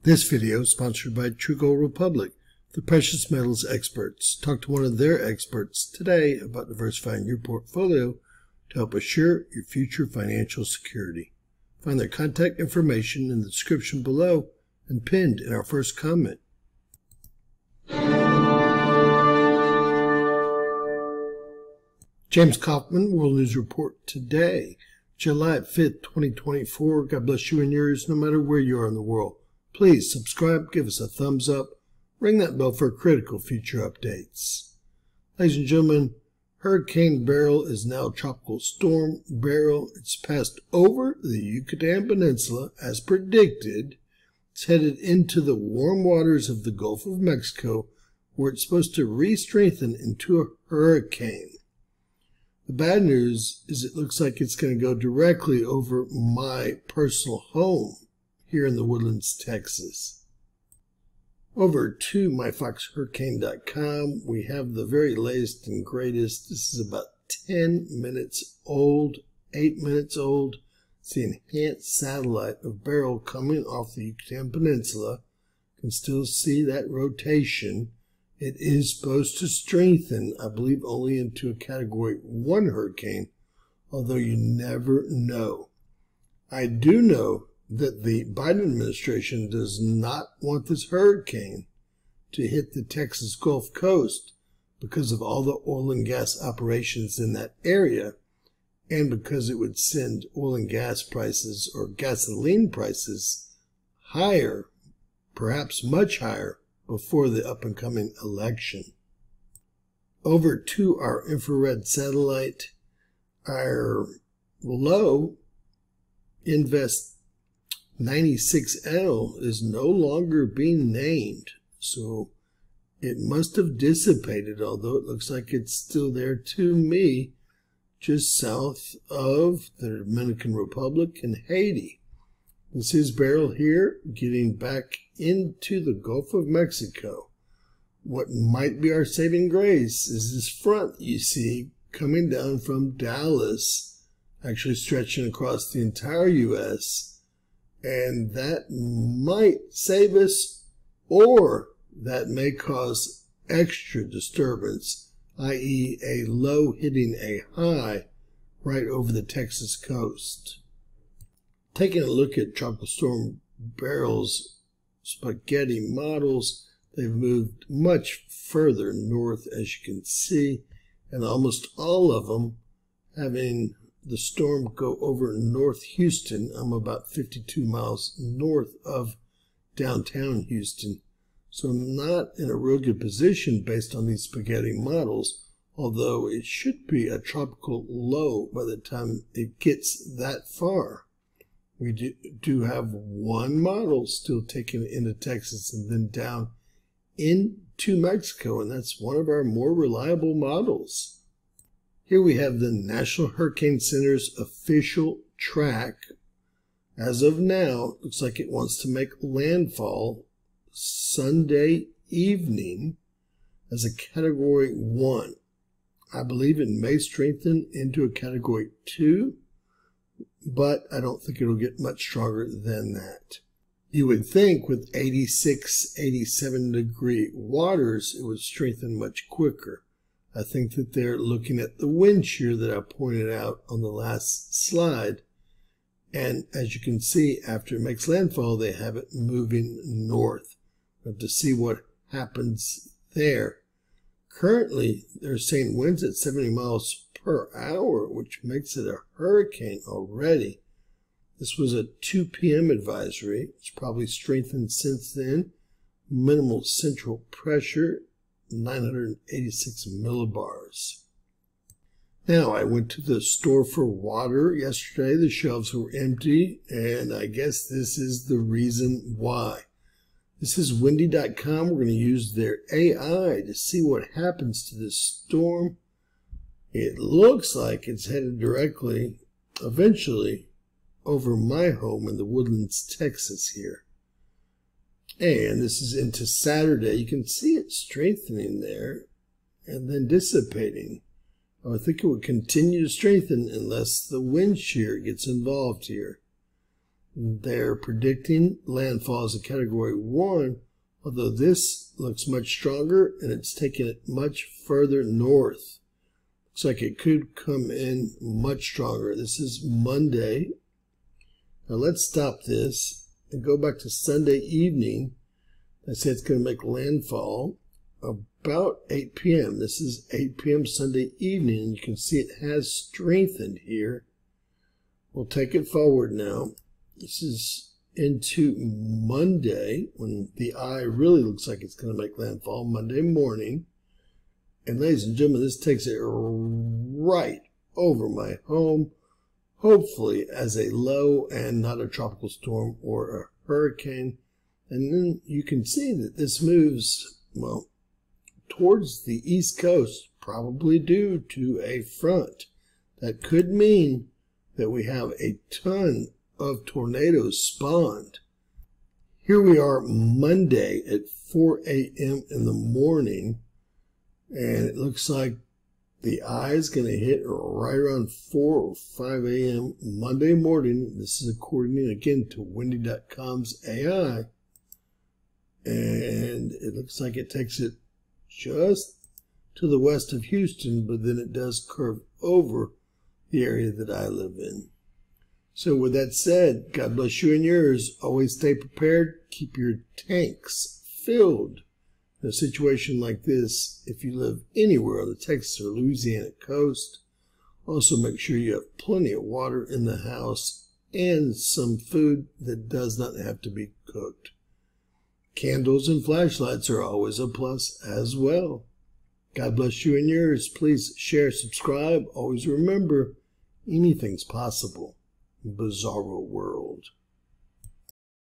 This video is sponsored by True Gold Republic, the precious metals experts. Talk to one of their experts today about diversifying your portfolio to help assure your future financial security. Find their contact information in the description below and pinned in our first comment. James Kaufman, World News Report today, July 5th, 2024. God bless you and yours no matter where you are in the world. Please subscribe, give us a thumbs up, ring that bell for critical future updates. Ladies and gentlemen, Hurricane Beryl is now Tropical Storm Beryl. It's passed over the Yucatan Peninsula as predicted. It's headed into the warm waters of the Gulf of Mexico, where it's supposed to re-strengthen into a hurricane. The bad news is it looks like it's going to go directly over my personal home here in the Woodlands, Texas. Over to myfoxhurricane.com, we have the very latest and greatest. This is about 10 minutes old, 8 minutes old. It's the enhanced satellite of Beryl coming off the Yucatan Peninsula. You can still see that rotation. It is supposed to strengthen, I believe, only into a Category 1 hurricane, although you never know. I do know that the Biden administration does not want this hurricane to hit the Texas Gulf Coast because of all the oil and gas operations in that area, and because it would send oil and gas prices or gasoline prices higher, perhaps much higher, before the up-and-coming election. Over to our infrared satellite, our low Invest 96L is no longer being named, so it must have dissipated, although it looks like it's still there to me, just south of the Dominican Republic and Haiti. This is Beryl here, getting back into the Gulf of Mexico. What might be our saving grace is this front you see coming down from Dallas, actually stretching across the entire U.S., and that might save us, or that may cause extra disturbance, i.e. a low hitting a high right over the Texas coast. Taking a look at Tropical Storm Beryl's spaghetti models, they've moved much further north, as you can see, and almost all of them having the storm go over North Houston. I'm about 52 miles north of downtown Houston, so I'm not in a real good position based on these spaghetti models, although it should be a tropical low by the time it gets that far. We do have one model still taking it into Texas and then down into Mexico, and that's one of our more reliable models. Here we have the National Hurricane Center's official track. As of now, looks like it wants to make landfall Sunday evening as a Category 1. I believe it may strengthen into a Category 2, but I don't think it'll get much stronger than that. You would think with 86, 87 degree waters, it would strengthen much quicker. I think that they're looking at the wind shear that I pointed out on the last slide. And as you can see, after it makes landfall, they have it moving north. We have to see what happens there. Currently, they're saying winds at 70 miles per hour, which makes it a hurricane already. This was a 2 p.m. advisory. It's probably strengthened since then. Minimal central pressure, 986 millibars. Now, I went to the store for water yesterday. The shelves were empty, and I guess this is the reason why. This is windy.com. We're going to use their AI to see what happens to this storm. It looks like it's headed directly, eventually, over my home in the Woodlands, Texas here. And this is into Saturday. You can see it strengthening there and then dissipating. I would think it would continue to strengthen unless the wind shear gets involved here. They're predicting landfall as a Category 1, although this looks much stronger and it's taking it much further north. Looks like it could come in much stronger. This is Monday. Now let's stop this and go back to Sunday evening. I said it's going to make landfall about 8 p.m. This is 8 p.m. Sunday evening, and you can see it has strengthened here. We'll take it forward now. This is into Monday, when the eye really looks like it's going to make landfall, Monday morning. And ladies and gentlemen, this takes it right over my home, hopefully as a low and not a tropical storm or a hurricane. And then you can see that this moves, well, towards the east coast, probably due to a front. That could mean that we have a ton of tornadoes spawned. Here we are Monday at 4 a.m. in the morning, and it looks like the eye is going to hit right around 4 or 5 a.m. Monday morning. This is according again to Windy.com's AI. And it looks like it takes it just to the west of Houston, but then it does curve over the area that I live in. So with that said, God bless you and yours. Always stay prepared. Keep your tanks filled. In a situation like this, if you live anywhere on the Texas or Louisiana coast, also make sure you have plenty of water in the house and some food that does not have to be cooked. Candles and flashlights are always a plus as well. God bless you and yours. Please share, subscribe. Always remember, anything's possible in Bizarro World.